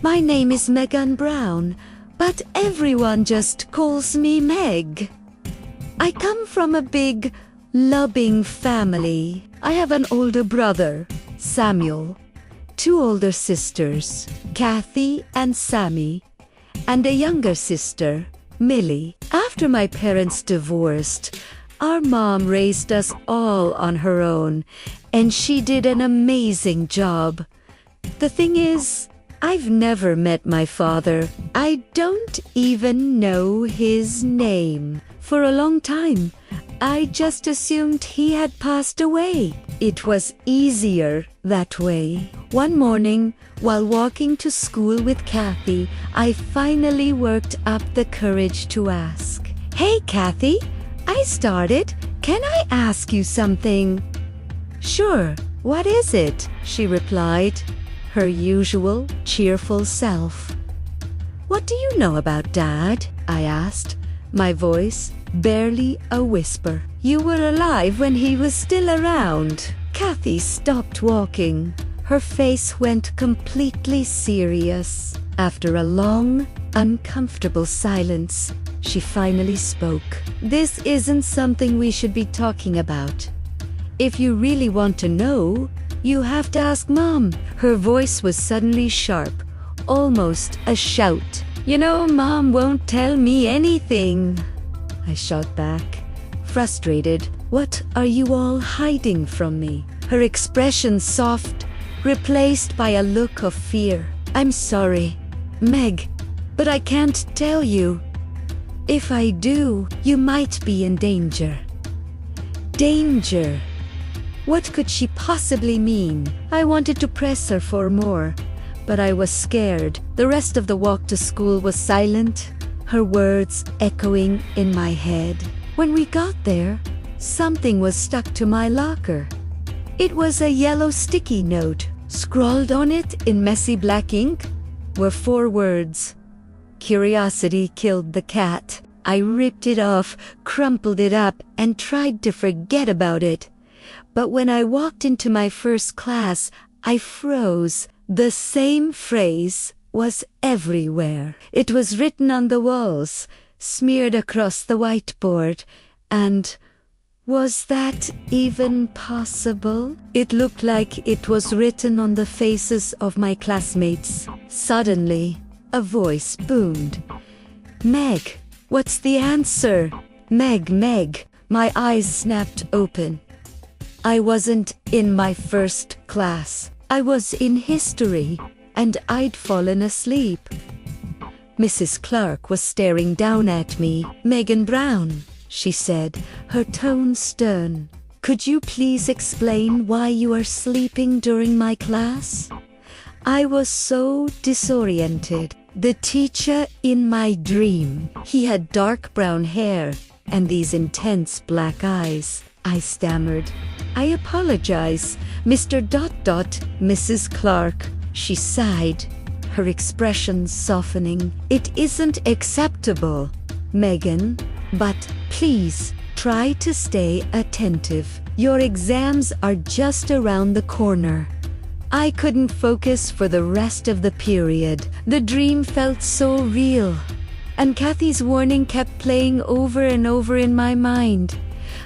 My name is Megan Brown, but everyone just calls me Meg. I come from a big, loving family. I have an older brother, Samuel, two older sisters, Kathy and Sammy, and a younger sister, Millie. After my parents divorced, our mom raised us all on her own, and she did an amazing job. The thing is, I've never met my father. I don't even know his name. For a long time, I just assumed he had passed away. It was easier that way. One morning, while walking to school with Kathy, I finally worked up the courage to ask, "Hey, Kathy, I started. Can I ask you something?" "Sure, what is it?" she replied, her usual cheerful self. "What do you know about Dad?" I asked, my voice barely a whisper. "You were alive when he was still around." Kathy stopped walking. Her face went completely serious. After a long, uncomfortable silence, she finally spoke. "This isn't something we should be talking about. If you really want to know, you have to ask Mom." Her voice was suddenly sharp, almost a shout. "You know, Mom won't tell me anything," I shot back, frustrated. "What are you all hiding from me?" Her expression soft, replaced by a look of fear. "I'm sorry, Meg, but I can't tell you. If I do, you might be in danger." Danger? What could she possibly mean? I wanted to press her for more, but I was scared. The rest of the walk to school was silent, her words echoing in my head. When we got there, something was stuck to my locker. It was a yellow sticky note. Scrawled on it in messy black ink were 4 words. Curiosity killed the cat. I ripped it off, crumpled it up, and tried to forget about it. But when I walked into my first class, I froze. The same phrase was everywhere. It was written on the walls, smeared across the whiteboard, and was that even possible? It looked like it was written on the faces of my classmates. Suddenly, a voice boomed. "Meg, what's the answer? Meg, Meg." My eyes snapped open. I wasn't in my first class. I was in history, and I'd fallen asleep. Mrs. Clark was staring down at me. "Megan Brown," she said, her tone stern. "Could you please explain why you are sleeping during my class?" I was so disoriented. The teacher in my dream. He had dark brown hair and these intense black eyes. I stammered. "I apologize, Mr. ... Mrs. Clark." She sighed, her expression softening. "It isn't acceptable, Megan, but please try to stay attentive. Your exams are just around the corner." I couldn't focus for the rest of the period. The dream felt so real, and Kathy's warning kept playing over and over in my mind.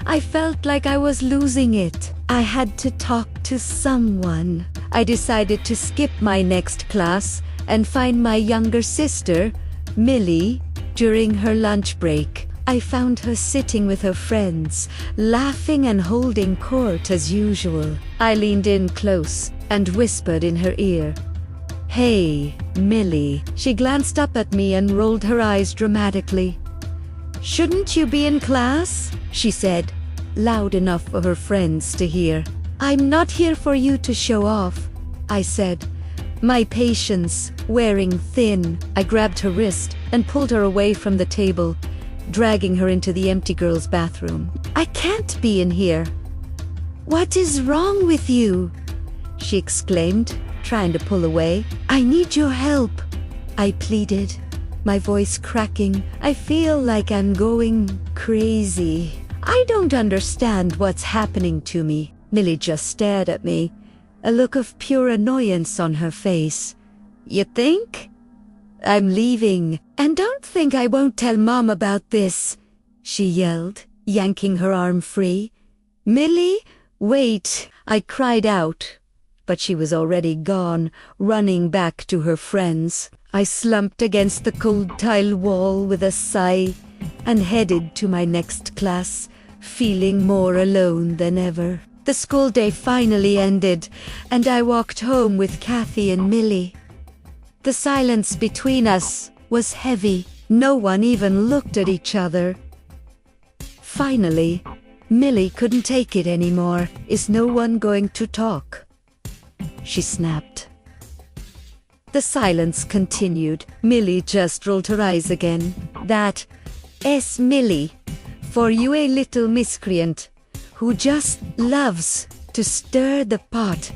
I felt like I was losing it. I had to talk to someone. I decided to skip my next class and find my younger sister, Millie, during her lunch break. I found her sitting with her friends, laughing and holding court as usual. I leaned in close and whispered in her ear, "Hey, Millie." She glanced up at me and rolled her eyes dramatically. "Shouldn't you be in class?" she said, loud enough for her friends to hear. "I'm not here for you to show off," I said, my patience wearing thin. I grabbed her wrist and pulled her away from the table, dragging her into the empty girls' bathroom. "I can't be in here." "What is wrong with you?" she exclaimed, trying to pull away. "I need your help," I pleaded, my voice cracking. "I feel like I'm going crazy. I don't understand what's happening to me." Millie just stared at me, a look of pure annoyance on her face. "You think?" I'm leaving. And don't think I won't tell Mom about this, she yelled, yanking her arm free. Millie, wait, I cried out. But she was already gone, running back to her friends. I slumped against the cold tile wall with a sigh and headed to my next class, feeling more alone than ever. The school day finally ended, and I walked home with Kathy and Millie. The silence between us was heavy. No one even looked at each other. Finally, Millie couldn't take it anymore. Is no one going to talk? She snapped. The silence continued. Millie just rolled her eyes again. That is Millie, for you a little miscreant who just loves to stir the pot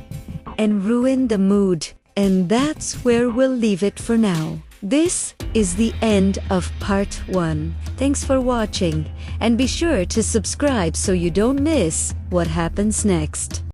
and ruin the mood. And that's where we'll leave it for now. This is the end of part 1. Thanks for watching, and be sure to subscribe so you don't miss what happens next.